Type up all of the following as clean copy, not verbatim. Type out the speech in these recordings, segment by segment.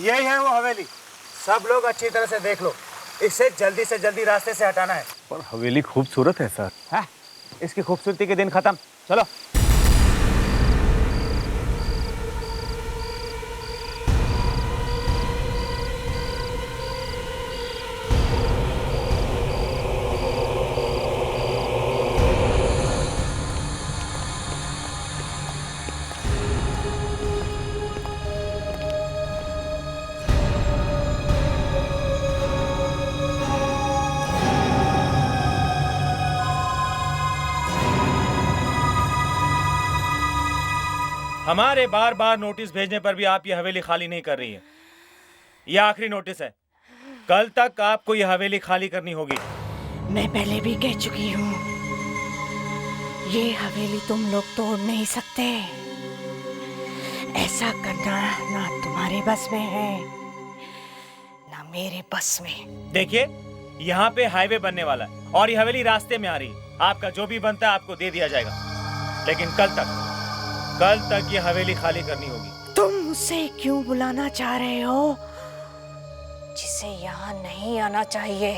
यही है वो हवेली। सब लोग अच्छी तरह से देख लो, इसे जल्दी से जल्दी रास्ते से हटाना है। पर हवेली खूबसूरत है सर। है? इसकी खूबसूरती के दिन खत्म, चलो। हमारे बार बार नोटिस भेजने पर भी आप ये हवेली खाली नहीं कर रही है। ये आखिरी नोटिस है, कल तक आपको ये हवेली खाली करनी होगी। मैं पहले भी कह चुकी हूँ, ये हवेली तुम लोग तोड़ नहीं सकते। ऐसा करना ना तुम्हारे बस में है ना मेरे बस में। देखिए, यहाँ पे हाईवे बनने वाला है और ये हवेली रास्ते में आ रही है। आपका जो भी बनता है आपको दे दिया जाएगा, लेकिन कल तक ये हवेली खाली करनी होगी। तुम उसे क्यों बुलाना चाह रहे हो जिसे यहाँ नहीं आना चाहिए?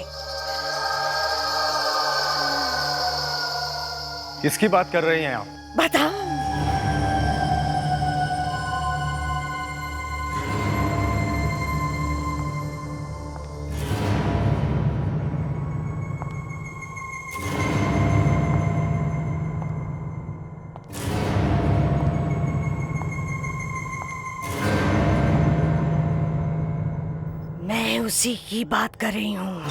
किसकी बात कर रही हैं आप? बताओ। मैं उसी की बात कर रही हूँ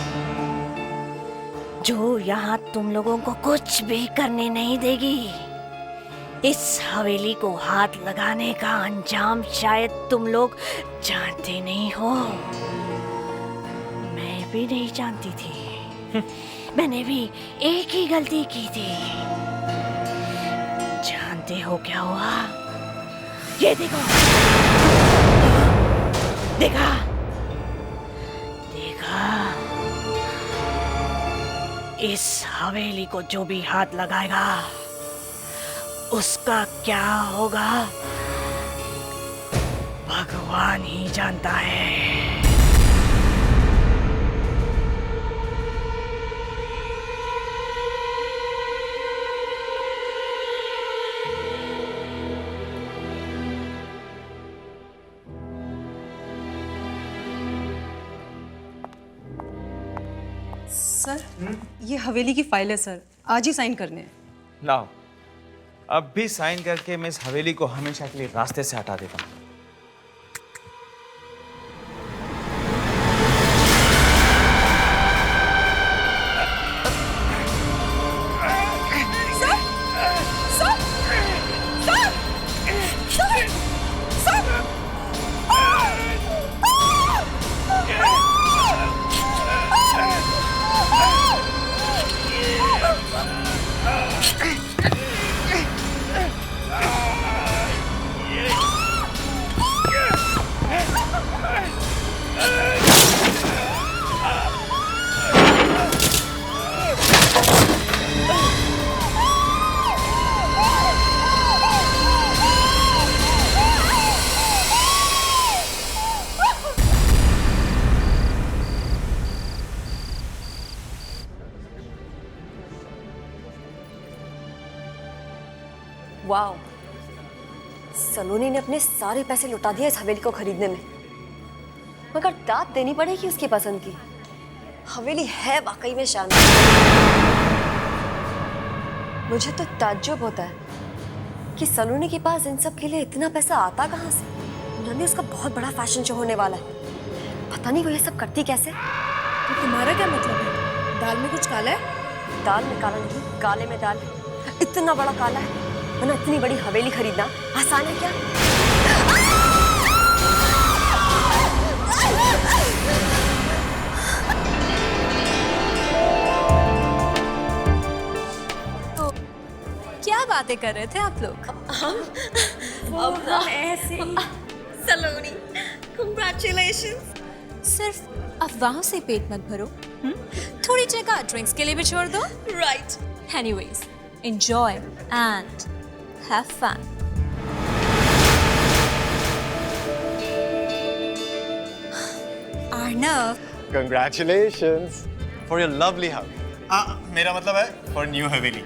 जो यहाँ तुम लोगों को कुछ भी करने नहीं देगी। इस हवेली को हाथ लगाने का अंजाम शायद तुम लोग जानते नहीं हो। मैं भी नहीं जानती थी। मैंने भी एक ही गलती की थी। जानते हो क्या हुआ? ये देखो, देखा? इस हवेली को जो भी हाथ लगाएगा उसका क्या होगा भगवान ही जानता है। सर, ये हवेली की फाइल है सर, आज ही साइन करने हैं। लाओ, अब भी साइन करके मैं इस हवेली को हमेशा के लिए रास्ते से हटा देता हूँ। वाओ, सलोनी ने अपने सारे पैसे लुटा दिए इस हवेली को खरीदने में, मगर दाद देनी पड़ेगी उसकी पसंद की। हवेली है वाकई में शानदार। मुझे तो ताज्जुब होता है कि सलोनी के पास इन सब के लिए इतना पैसा आता कहाँ से। नंदी, उसका बहुत बड़ा फैशन शो होने वाला है, पता नहीं वो ये सब करती कैसे। तो तुम्हारा क्या मतलब है? दाल में कुछ काला है? दाल में काला नहीं, काले में दाल। इतना बड़ा काला है, वरना इतनी बड़ी हवेली खरीदना आसान है क्या? तो क्या बातें कर रहे थे आप लोग? अब ऐसे सलोनी, कांग्रेचुलेशंस। सिर्फ अफवाहों से पेट मत भरो, थोड़ी जगह ड्रिंक्स के लिए भी छोड़ दो। Right. Anyways, enjoy and have fun. Arnav, Congratulations for your lovely house. मेरा मतलब है फॉर न्यू हवेली।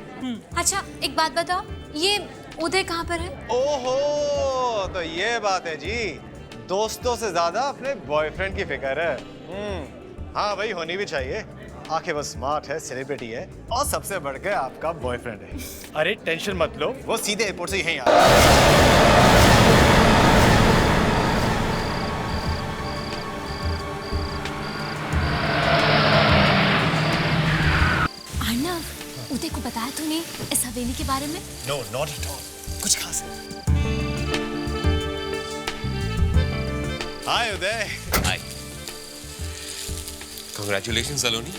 अच्छा एक बात बताओ, ये उदय कहाँ पर है? ओहो, तो ये बात है जी। दोस्तों से ज्यादा अपने बॉयफ्रेंड की फिक्र है। हाँ भाई, होनी भी चाहिए। आखिर वो स्मार्ट है, सेलिब्रिटी है और सबसे बढ़कर आपका बॉयफ्रेंड है। अरे टेंशन मत लो, वो सीधे एयरपोर्ट से यहीं आ रहा है। अर्नव, उदय को बताया तूने इस हवेली के बारे में? नो नॉट एट ऑल, कुछ खास है। हाय उदय। हाय। कांग्रेचुलेशन सलोनी।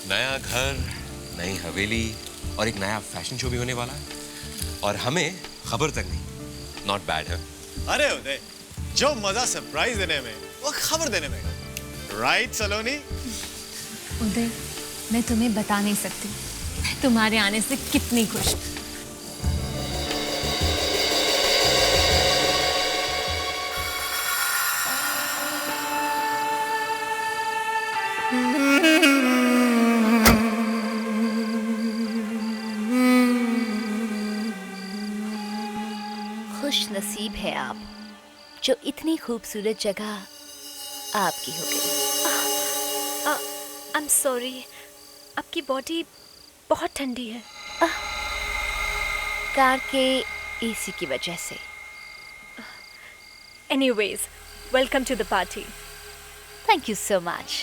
नया घर, नई हवेली और एक नया फैशन शो भी होने वाला है और हमें खबर तक नहीं। नॉट बैड है। अरे उदय, जो मजा सरप्राइज देने में वो खबर देने में। राइट सलोनी? उदय, मैं तुम्हें बता नहीं सकती मैं तुम्हारे आने से कितनी खुश हूँ। खुश नसीब है आप जो इतनी खूबसूरत जगह आपकी हो गई। आई एम सॉरी, आपकी बॉडी बहुत ठंडी है। कार के एसी की वजह से। Anyways, welcome to the party. Thank you so much.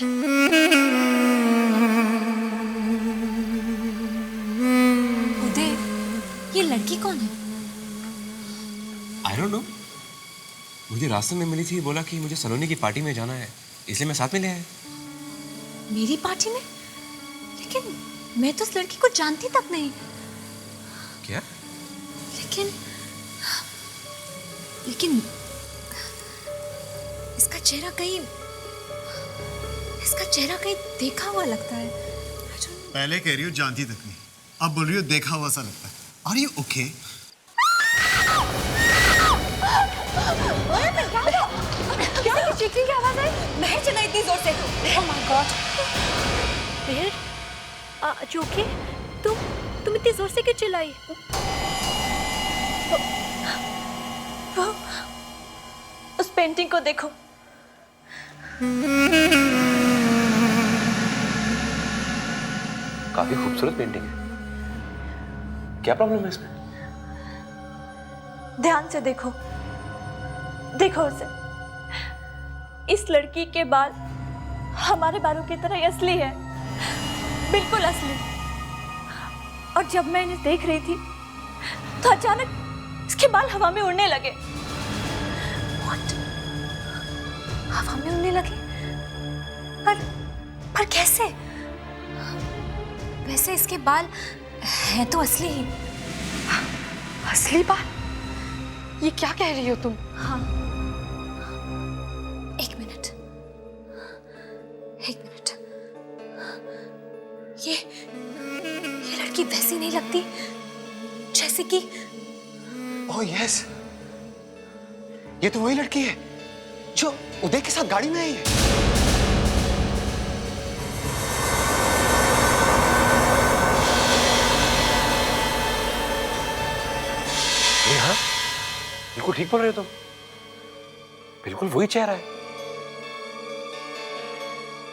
Uday, ये लड़की कौन है? I don't know. मुझे रास्ते में मिली थी, बोला कि मुझे सलोनी की पार्टी में जाना है, इसलिए मैं साथ में ले आया। मेरी पार्टी में? लेकिन मैं तो उस लड़की को जानती तक नहीं। क्या? लेकिन लेकिन इसका चेहरा कहीं देखा हुआ लगता है। पहले कह रही हो जानती तक नहीं, अब बोल रही हो देखा हुआ सा लगता है। Are you okay? चीखने की आवाज आई, महर चला इतनी जोर से। Oh my God. महर, जोके, तुम इतनी जोर से क्यों चिल्लाई? वो उस पेंटिंग को देखो। काफी खूबसूरत पेंटिंग है। क्या प्रॉब्लम है इसमें? ध्यान से देखो, देखो उसे। इस लड़की के बाल हमारे बालों की तरह ही असली है, बिल्कुल असली। और जब मैं इन्हें देख रही थी तो अचानक इसके बाल हवा में उड़ने लगे। What? हवा में उड़ने लगे? पर कैसे? वैसे इसके बाल हैं तो असली ही। असली बाल? ये क्या कह रही हो तुम? हाँ, एक मिनट। ये लड़की वैसी नहीं लगती जैसे कि। ओह यस, ये तो वही लड़की है जो उदय के साथ गाड़ी में आई है। हाँ, बिल्कुल ठीक बोल रहे हो तुम। बिल्कुल वही चेहरा है।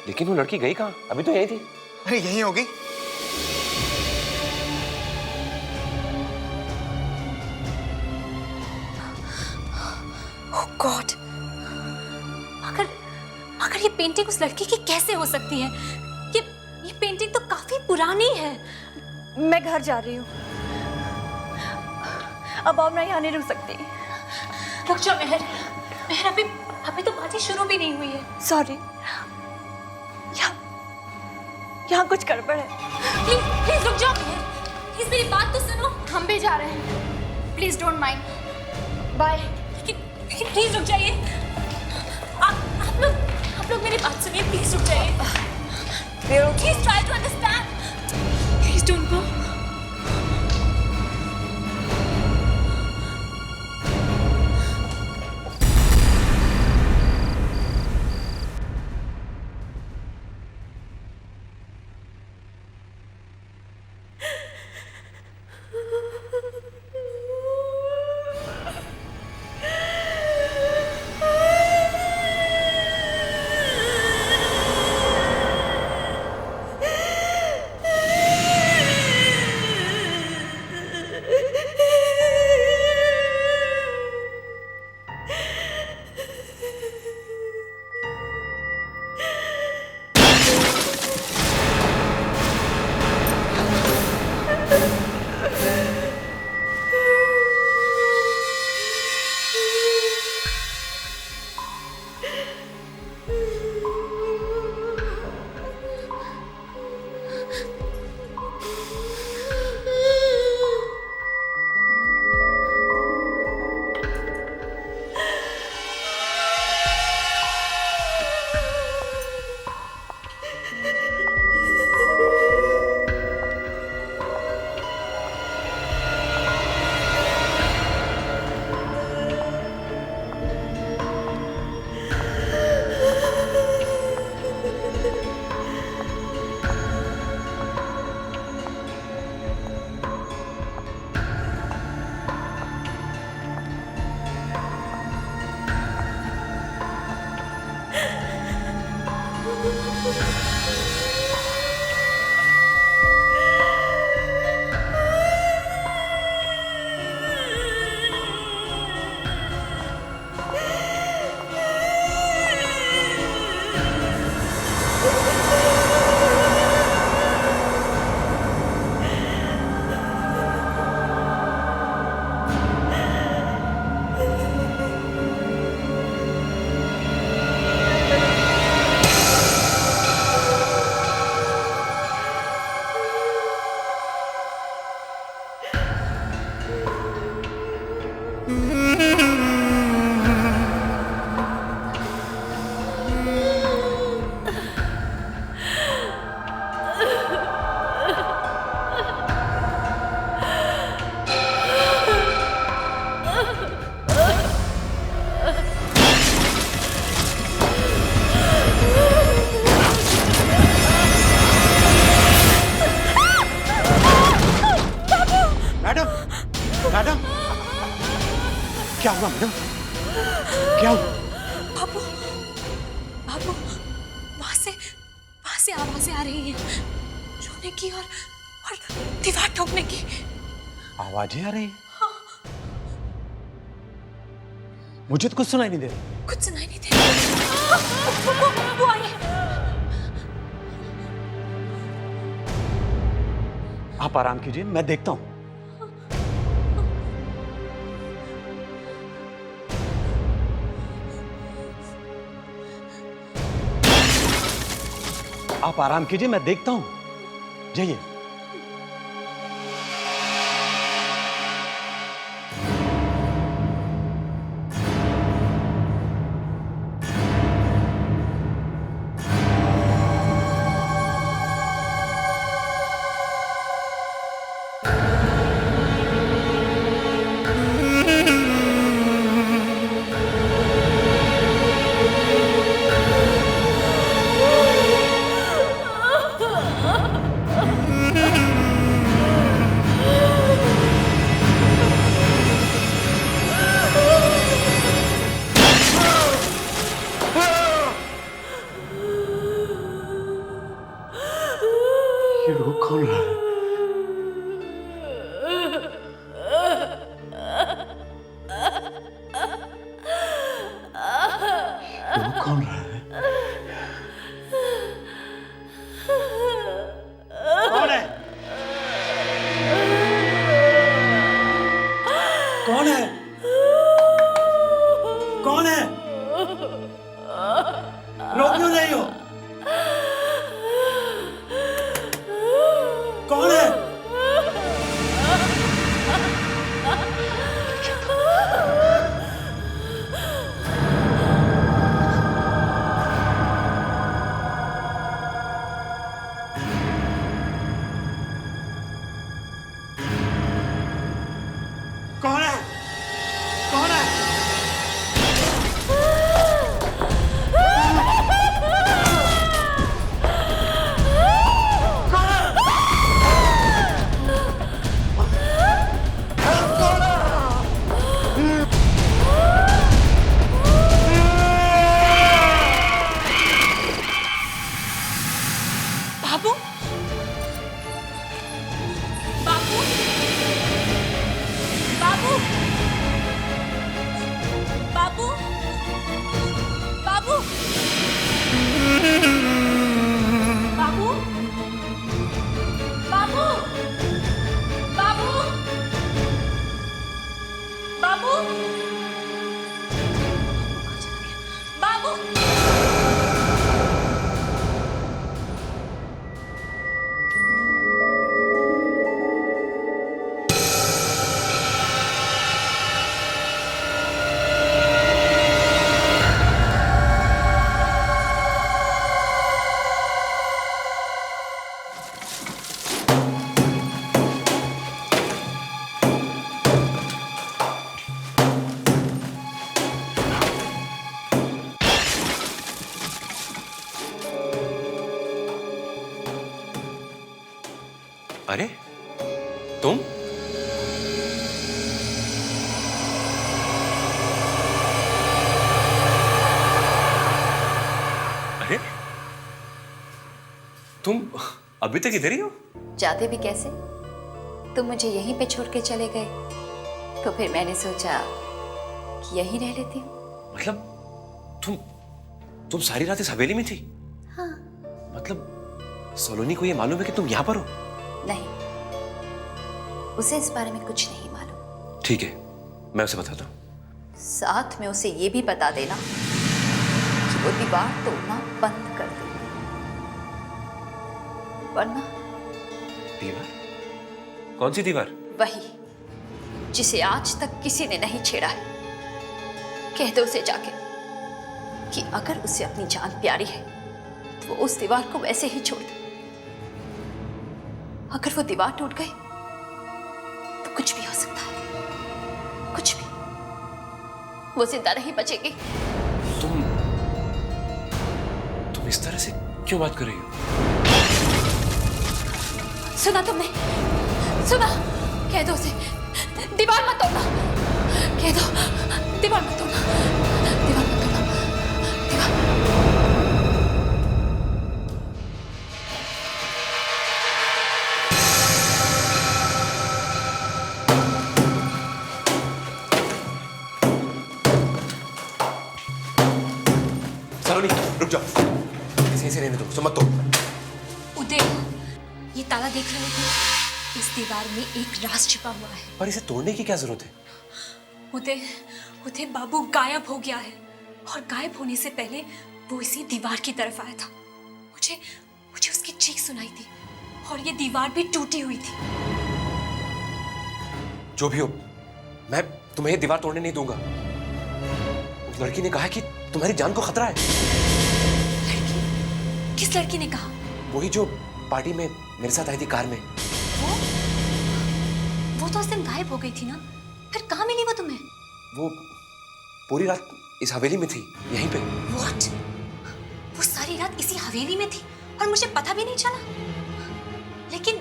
लेकिन वो लड़की गई कहाँ? अभी तो यही थी। अरे यही होगी। ओह गॉड, अगर ये पेंटिंग उस लड़की की कैसे हो सकती है? ये पेंटिंग तो काफी पुरानी है। मैं घर जा रही हूँ, अब और मैं यहाँ नहीं रुक सकती। रुक जाओ महर, अभी तो पार्टी शुरू भी नहीं हुई है। सॉरी, यहाँ कुछ गड़बड़ है। प्लीज रुक जाओ महर, प्लीज मेरी बात तो सुनो। हम भी जा रहे हैं, प्लीज डोंट माइंड। बाय। लेकिन प्लीज रुक जाइए। आप लोग मेरी बात सुनिए, प्लीज रुक जाइए। Please try to understand. Please don't go. क्या हुआ मैडम? क्या हुआ? बाबू बाबू वहां से आवाजें आ रही हैं, रोने की और दीवार ठोकने की। आवाजें आ रही हैं? मुझे तो कुछ सुनाई नहीं दे रहा। कुछ सुनाई नहीं दे रहा। वो आई है। आप आराम कीजिए, मैं देखता हूं। आप आराम कीजिए, मैं देखता हूं। जाइए। ये रो कौन रहा है? रो कौन रहा है? कौन है? कौन है? कौन है? रो क्यों नहीं हो? कौन है? कौन है? कौन है? बाबू बाबू बाबू बाबू बाबू बाबू बाबू बाबू बाबू बाबू। अरे तुम? अरे तुम अभी तक इधर ही हो? जाते भी कैसे? तुम मुझे यहीं पे छोड़ के चले गए, तो फिर मैंने सोचा कि यहीं रह लेती हूँ। मतलब तुम सारी रात इस हवेली में थी? हाँ। मतलब सलोनी को ये मालूम है कि तुम यहाँ पर हो? नहीं, उसे इस बारे में कुछ नहीं मालूम। ठीक है, मैं उसे बताता हूँ। साथ में उसे ये भी बता देना कि वो दीवार तोड़ना बंद कर दे, वरना। दीवार? कौन सी दीवार? वही जिसे आज तक किसी ने नहीं छेड़ा है। कह दो उसे जाके कि अगर उसे अपनी जान प्यारी है तो वो उस दीवार को वैसे ही छोड़ दे। अगर वो दीवार टूट गई तो कुछ भी हो सकता है, कुछ भी। वो जिंदा नहीं बचेगी। तुम इस तरह से क्यों बात कर रही हो? सुना तुमने? सुना? कह दो उसे दीवार मत तोड़ना, कह दो दीवार मत तोड़ना, दीवार मत तोड़ना, दीवार। सलोनी रुक जाओ, इसे ऐसे रहने दो, सो मत तोड़। उदय, ये ताला देख रहे हो? इस दीवार में एक राज छिपा हुआ है। पर इसे तोड़ने की क्या जरूरत है? उदय, उदय बाबू गायब हो गया है और गायब होने से पहले वो इसी दीवार की तरफ आया था। मुझे मुझे उसकी चीख सुनाई थी और ये दीवार भी टूटी हुई थी। जो भी हो, मैं तुम्हें ये दीवार तोड़ने नहीं दूंगा। उस लड़की ने कहा कि तुम्हारी जान को खतरा है। लड़की? किस लड़की ने कहा? वही जो पार्टी में मेरे साथ आई थी कार में। वो तो उस दिन गायब हो गई थी ना, फिर कहाँ मिली वो तुम्हें? वो पूरी रात इस हवेली में थी, यहीं पे। What? वो सारी रात इसी हवेली में थी और मुझे पता भी नहीं चला। लेकिन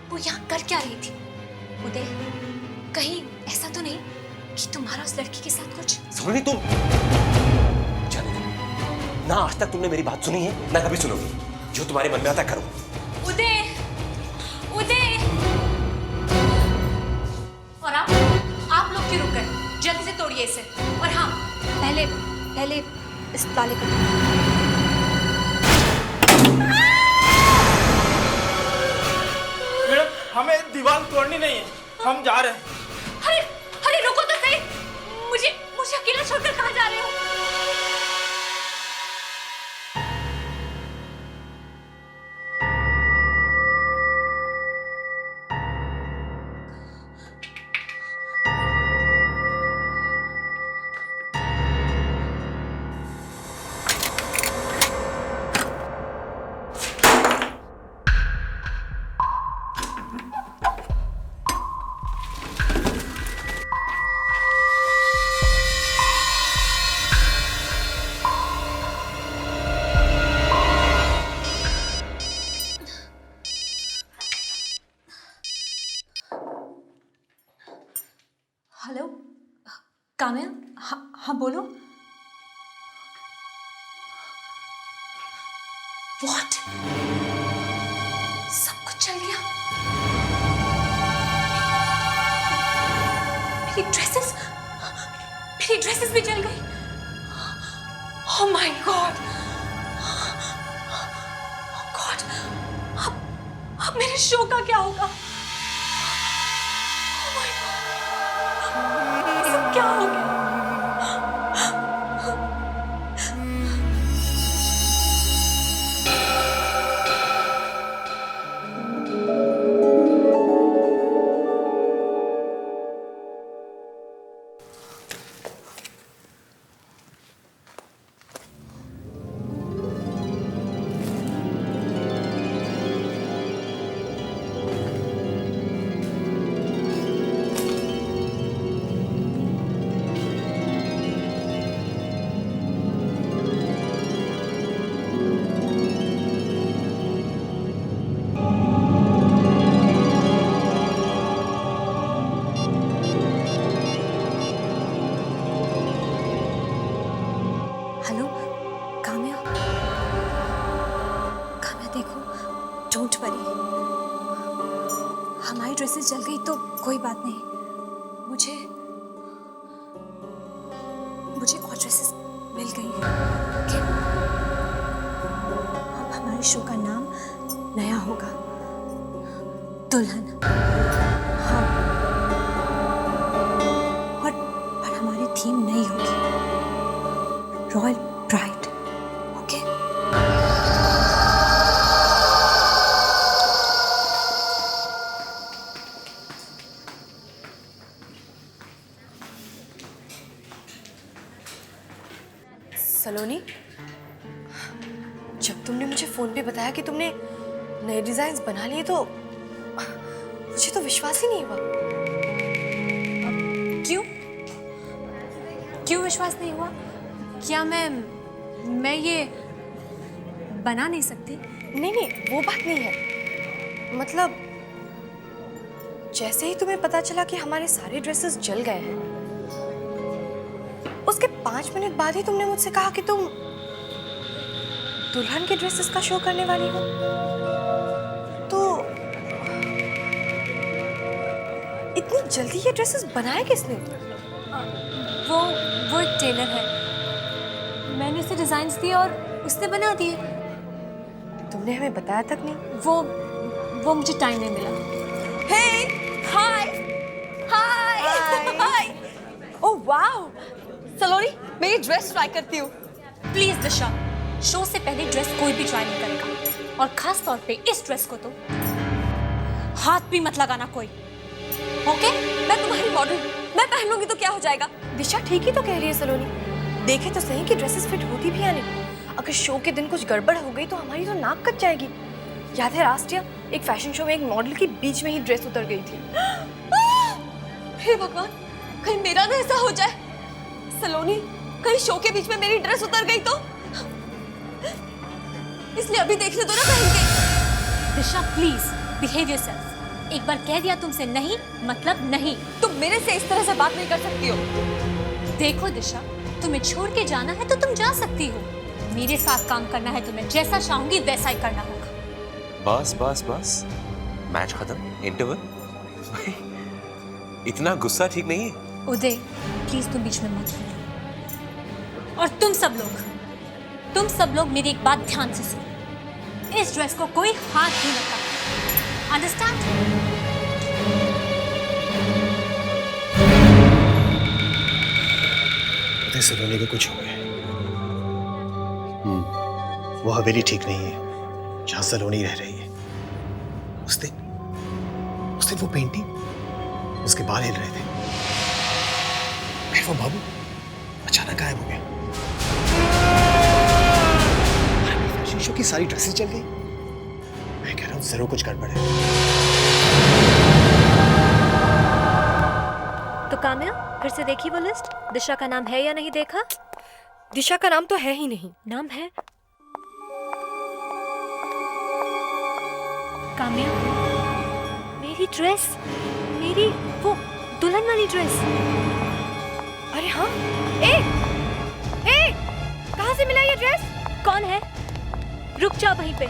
वो यहाँ कर क्या रही थी? उदय, कहीं ऐसा तो नहीं कि तुम्हारा उस लड़की के साथ कुछ? सलोनी तुम जाने दो। ना आज तक तुमने मेरी बात सुनी है, ना कभी सुनोगी। जो तुम्हारे मन में आता करो। उदय, उदय! और आप लोग क्यों रुक गए? जल्दी से तोड़िए इसे। और हाँ, पहले इस ताले को मैडम, हमें दीवार तोड़नी नहीं है, हम जा रहे हैं। अरे अरे रुको तो सही, मुझे अकेला छोड़कर कहाँ जा रहे हो? हेलो काम्या, हाँ बोलो। What? सब कुछ चल गया? मेरी ड्रेसेस भी जल गई। Oh my God! Oh God! अब मेरे शो का क्या होगा? Oh my God! ये सब क्या हो गया? हेलो काम्या, देखो, डोंट वरी। हमारी ड्रेसेस जल गई तो कोई बात नहीं। मुझे और ड्रेसेस मिल गई हैं। ओके? अब हमारे शो का नाम नया होगा, दुल्हन। हाँ, और हमारी थीम नई होगी, रॉयल ब्राइड। ओके? सलोनी, जब तुमने मुझे फोन पे बताया कि तुमने नए डिजाइन्स बना लिए तो मुझे तो विश्वास ही नहीं हुआ। क्यों विश्वास नहीं हुआ? क्या मैं ये बना नहीं सकती? नहीं, वो बात नहीं है। मतलब जैसे ही तुम्हें पता चला कि हमारे सारे ड्रेसेस जल गए हैं उसके 5 मिनट बाद ही तुमने मुझसे कहा कि तुम दुल्हन के ड्रेसेस का शो करने वाली हो। तो इतनी जल्दी ये ड्रेसेस बनाए किसने? वो एक टेलर है, मैंने उसे डिजाइन्स दिए और उसने बना दिए। तुमने हमें बताया तक नहीं। वो मुझे टाइम नहीं मिला। हे हाय हाय ओह वाओ सलोनी, मैं ये ड्रेस ट्राई करती हूँ। प्लीज दिशा, शो से पहले ड्रेस कोई भी ट्राई नहीं करेगा, और खास तौर पे इस ड्रेस को तो हाथ भी मत लगाना कोई। ओके, मैं तुम्हारी मॉडल, मैं पहन लूंगी तो क्या हो जाएगा? दिशा ठीक ही तो कह रही है सलोनी। देखे तो सही कि ड्रेसेस फिट होती भी है नहीं। अगर शो के दिन कुछ गड़बड़ हो गई तो हमारी तो नाक कट जाएगी। याद है लास्ट ईयर एक फैशन शो में एक मॉडल की बीच में ही ड्रेस उतर गई थी। हे भगवान, कहीं मेरा ना ऐसा हो जाए। सलोनी, कहीं शो के बीच में मेरी ड्रेस उतर गई तो? इसलिए अभी देखने दो ना पहन के। दिशा प्लीज बिहेव योरसेल्फ। एक बार कह दिया तुमसे नहीं मतलब नहीं। तुम मेरे से इस तरह से बात नहीं कर सकती हो। देखो दिशा, तुम्हें छोड़ के जाना है तो तुम जा सकती हो, मेरे साथ काम करना है तुम्हें जैसा चाहूंगी वैसा ही करना होगा। बस बस बस, मैच खत्म, इंटरवल। इतना गुस्सा ठीक नहीं है। उदय प्लीज तुम बीच में मत बोलो, और तुम सब लोग मेरी एक बात ध्यान से सुनो, इस ड्रेस को कोई हाथ नहीं लगाता, अंडरस्टैंड? सलोनी को कुछ हो गया। वो हवेली ठीक नहीं है जहां सलोनी रह रही है। उस दिन वो पेंटिंग, उसके बाल हिल रहे थे, फिर वो बाबू अचानक गायब हो गया। फैशन शो की सारी ड्रेसेस चल गई। मैं कह रहा हूं जरूर कुछ गड़बड़ है। तो काम्या, फिर से देखी वो लिस्ट? दिशा का नाम है या नहीं देखा? दिशा का नाम तो है ही नहीं। नाम है काम्या, मेरी ड्रेस, मेरी वो दुल्हन वाली ड्रेस। अरे हाँ, ए कहाँ से मिला ये ड्रेस? कौन है? रुक जाओ वहीं पे।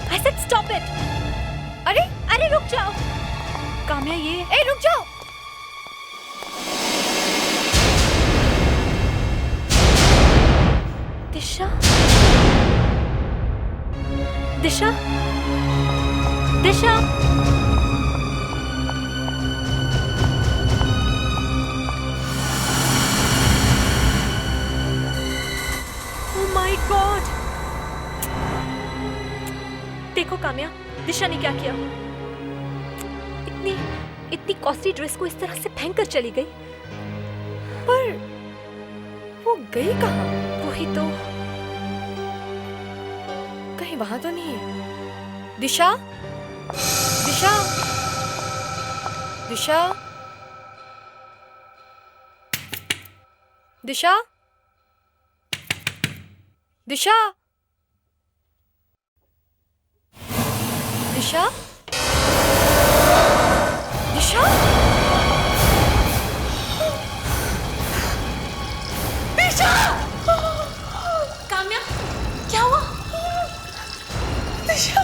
I said stop it. अरे रुक जाओ। काम्या ये रुक जाओ। दिशा दिशा दिशा Oh my God! देखो काम्या, दिशा ने क्या किया। इतनी कॉस्टली ड्रेस को इस तरह से फेंक कर चली गई। पर वो गई कहाँ? वही तो। कहीं वहां तो नहीं है। दिशा दिशा दिशा दिशा दिशा दिशा दिशा दिशा। काम्या क्या हुआ? दिशा,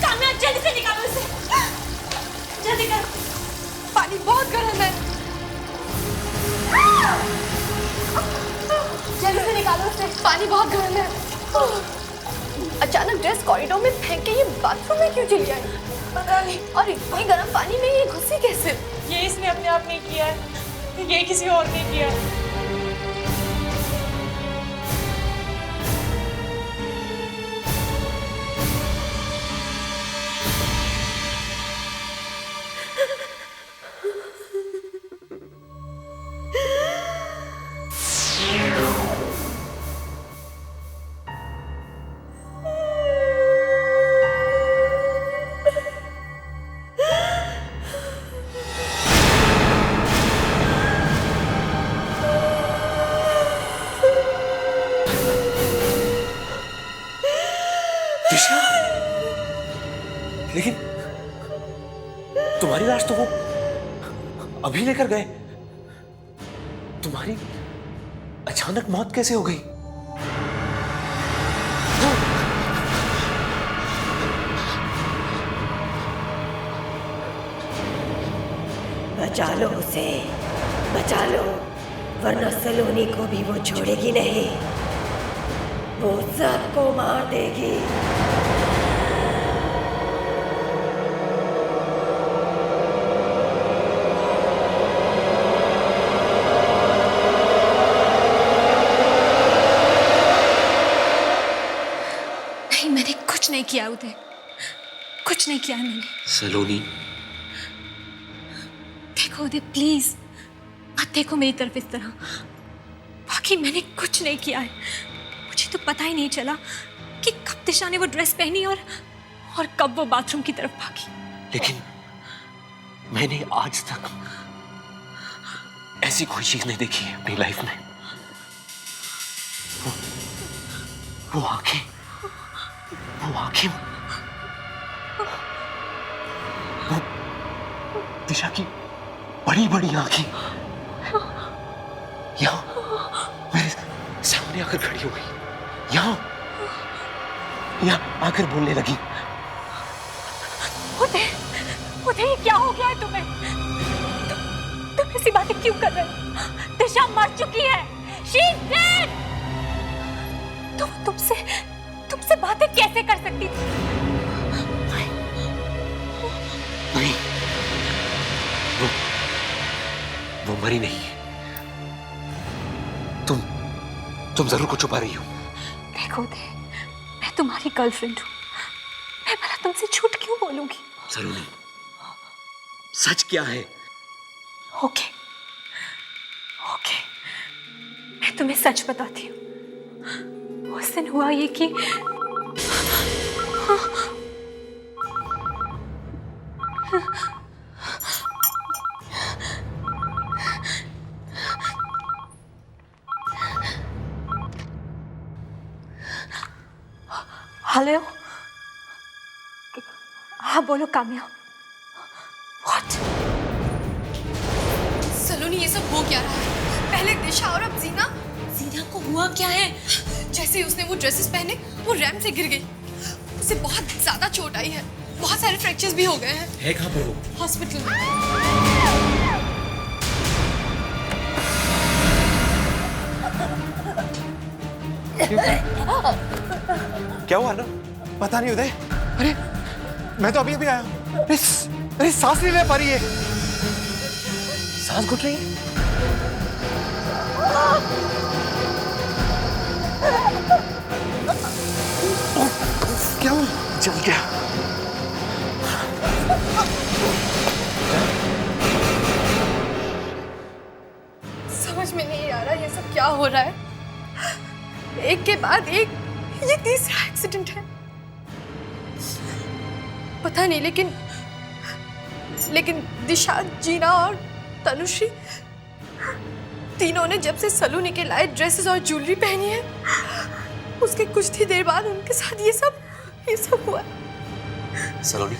काम्या जल्दी से निकालो इसे, जल्दी कर। पानी बहुत गर्म है। जल्दी से निकालो इसे, पानी बहुत गर्म है। अचानक ड्रेस कॉरिडोर में फेंक के ये बाथरूम में क्यों चली आई? पता नहीं। और इतनी गर्म पानी में ये घुसी कैसे? ये इसने अपने आप नहीं किया है, ये किसी और ने किया है। अभी लेकर गए? तुम्हारी अचानक मौत कैसे हो गई? बचा लो उसे, बचा लो, वरना सलोनी को भी वो छोड़ेगी नहीं, वो सबको मार देगी। नहीं, मैंने कुछ नहीं किया उदय, कुछ नहीं किया मैंने। सलोनी, देखो उदय प्लीज मत देखो मेरी तरफ इस तरह। बाकी मैंने कुछ नहीं किया है। मुझे तो पता ही नहीं चला कि कब दिशा ने वो ड्रेस पहनी और कब वो बाथरूम की तरफ भागी। लेकिन मैंने आज तक ऐसी कोई चीज नहीं देखी है अपनी लाइफ में। वो आंखें, वो दिशा की बड़ी बड़ी आंखें यहाँ मेरे सामने आकर खड़ी हो गई, यहाँ आकर बोलने लगी। उदय, ये क्या हो गया है तुम्हें? तुम ऐसी बातें क्यों कर रहे हो? दिशा मर चुकी है। She is dead। तुमसे बातें कैसे कर सकती थी? नहीं, वो मरी नहीं है। तुम जरूर कुछ छुपा रही हो। देखो उदय, मैं तुम्हारी गर्लफ्रेंड हूँ, मैं भला तुमसे झूठ क्यों बोलूंगी? सलोनी, सच क्या है? ओके, मैं तुम्हें सच बताती हूँ। उस दिन हुआ ये कि हेलो, हाँ बोलो काम्या। What? सलोनी, ये सब हो क्या रहा है? पहले दिशा और अब जीना। जीना को हुआ क्या है? जैसे ही उसने वो ड्रेसेस पहने, वो रैंप से गिर गई। उसे बहुत ज्यादा चोट आई है, बहुत सारे फ्रैक्चर्स भी हो गए हैं। है कहाँ पर वो? हॉस्पिटल में। क्या हुआ ना? पता नहीं उदय। अरे मैं तो अभी अभी आया हूँ। अरे सांस नहीं ले पा रही है। सांस घुट रही है? क्या हुआ? जल गया। समझ में नहीं आ रहा ये सब क्या हो रहा है। एक के बाद एक ये तीसरा एक्सीडेंट है। पता नहीं, लेकिन दिशा, जीना और तनुश्री तीनों ने जब से सलोनी के लाए ड्रेसेस और ज्वेलरी पहनी है, उसके कुछ ही देर बाद उनके साथ ये सब हुआ। सलोनी,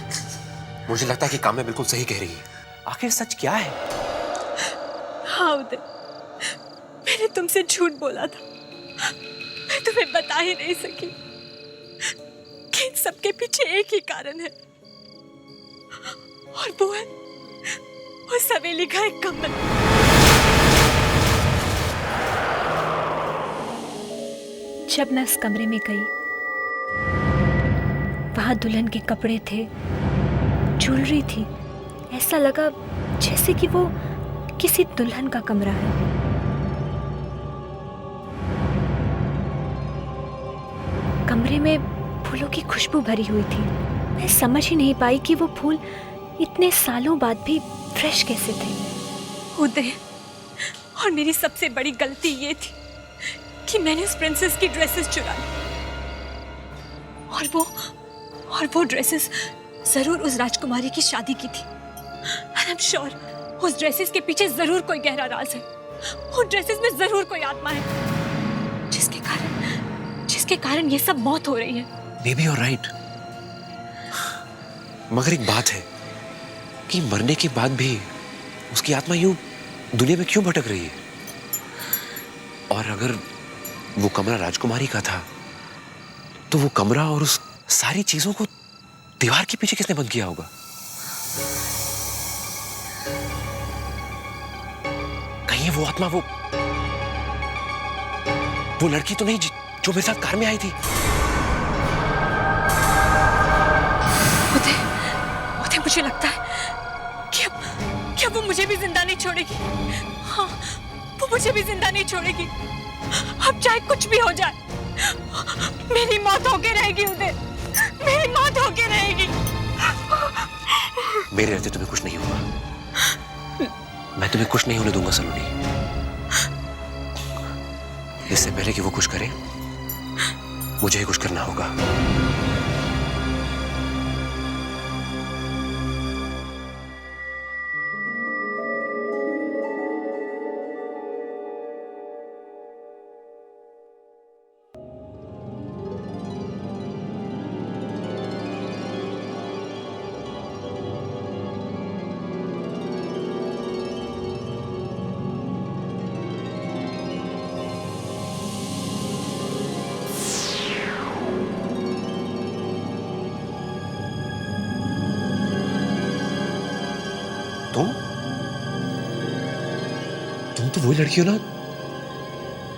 मुझे लगता है कि काम्या बिल्कुल सही कह रही है। आखिर सच क्या है? हाँ उदय, मैंने तुमसे झूठ बोला था। मैं तुम्हें बता ही नहीं सकी कि इन सबके पीछे एक ही कारण है, और वो है उस हवेली का एक कमल। जब मैं उस कमरे में गई, वहां दुल्हन के कपड़े थे, ज्वेलरी थी। ऐसा लगा जैसे कि वो किसी दुल्हन का कमरा है। कमरे में फूलों की खुशबू भरी हुई थी। मैं समझ ही नहीं पाई कि वो फूल इतने सालों बाद भी फ्रेश कैसे थे। उदय, और मेरी सबसे बड़ी गलती ये थी कि मैंने उस प्रिंसेस की ड्रेसेस चुरा ली, और वो ड्रेसेस जरूर उस राजकुमारी की शादी की थी। And I'm sure उस ड्रेसेस के पीछे जरूर कोई गहरा राज है। उन ड्रेसेस में जरूर कोई आत्मा है, जिसके कारण ये सब मौत हो रही है। Maybe you're right. मगर एक बात है कि मरने के बाद भी उसकी आत्मा यूं दुनिया में क्यों भटक रही है? और अगर वो कमरा राजकुमारी का था तो वो कमरा और उस सारी चीजों को दीवार के पीछे किसने बंद किया होगा? कहीं वो आत्मा वो लड़की तो नहीं जो मेरे साथ कार में आई थी? उदय, मुझे लगता है कि अब वो मुझे भी जिंदा नहीं छोड़ेगी। हाँ, वो मुझे भी जिंदा नहीं छोड़ेगी। अब चाहे कुछ भी हो जाए, मेरी मौत होके रहेगी उदय, मेरी मौत होके रहेगी। मेरे रहते तुम्हें कुछ नहीं होगा। मैं तुम्हें कुछ नहीं होने दूंगा सलोनी। इससे पहले कि वो कुछ करे, मुझे ही कुछ करना होगा। तुम तो वही लड़की हो ना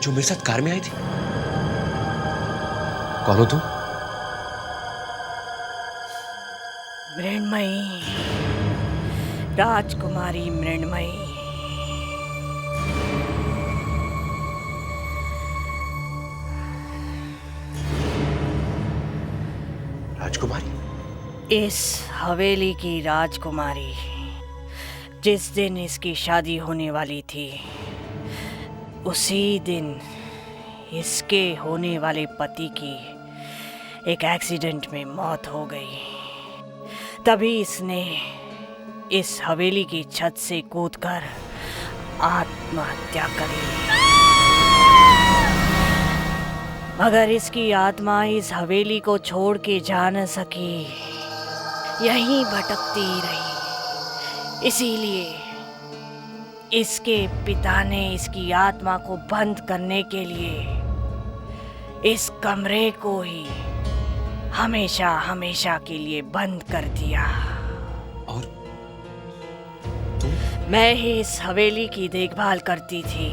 जो मेरे साथ कार में आई थी? कौन हो तुम? मृण्मयी, राजकुमारी मृण्मयी। राजकुमारी? इस हवेली की राजकुमारी। जिस दिन इसकी शादी होने वाली थी, उसी दिन इसके होने वाले पति की एक एक्सीडेंट में मौत हो गई। तभी इसने इस हवेली की छत से कूदकर आत्महत्या करी। मगर इसकी आत्मा इस हवेली को छोड़ के जा न सकी, यहीं भटकती रही। इसीलिए इसके पिता ने इसकी आत्मा को बंद करने के लिए इस कमरे को ही हमेशा हमेशा के लिए बंद कर दिया। और मैं ही इस हवेली की देखभाल करती थी,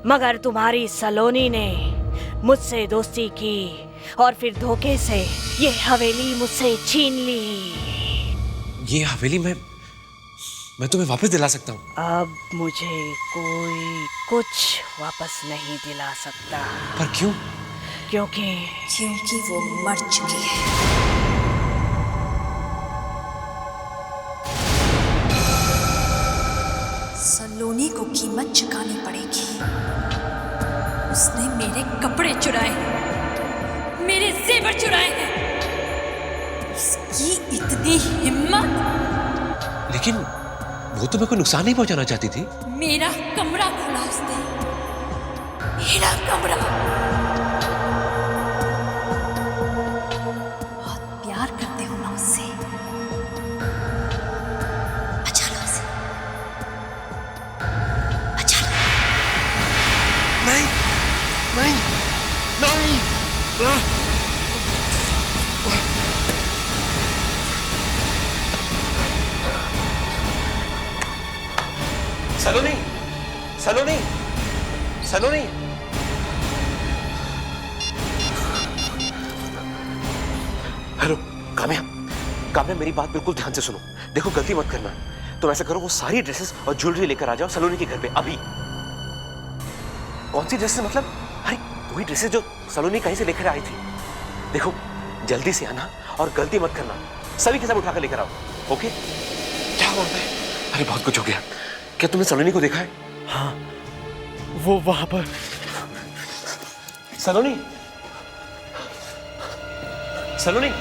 मगर तुम्हारी सलोनी ने मुझसे दोस्ती की और फिर धोखे से ये हवेली मुझसे छीन ली। ये हवेली मैं तुम्हें वापस दिला सकता हूँ। अब मुझे कोई कुछ वापस नहीं दिला सकता। पर क्यों? क्योंकि वो मर चुकी है। सलोनी को कीमत चुकानी पड़ेगी। उसने मेरे कपड़े चुराए, मेरे जेवर चुराए हैं। उसकी इतनी हिम्मत! लेकिन वो तो मेरे को नुकसान नहीं पहुंचाना चाहती थी। मेरा कमरा खोला उसने, मेरा कमरा। बहुत प्यार करते हो ना उससे, बचा लो उसे, बचा लो। नहीं नहीं नहीं। सलोनी, सलोनी, सलोनी। हेलो काम्या, काम्या मेरी बात बिल्कुल ध्यान से सुनो। देखो गलती मत करना। तुम ऐसा करो, वो सारी ड्रेसेस और ज्वेलरी लेकर आ जाओ सलोनी के घर पे अभी। कौन सी ड्रेसेस मतलब? अरे वही ड्रेसेस जो सलोनी कहीं से लेकर आई थी। देखो जल्दी से आना और गलती मत करना। सभी के सब उठाकर लेकर आओ, ओके? क्या बोल रहे हैं? अरे बहुत कुछ हो गया। क्या तुमने सलोनी को देखा है? हाँ, वो वहां पर। सलोनी, सलोनी।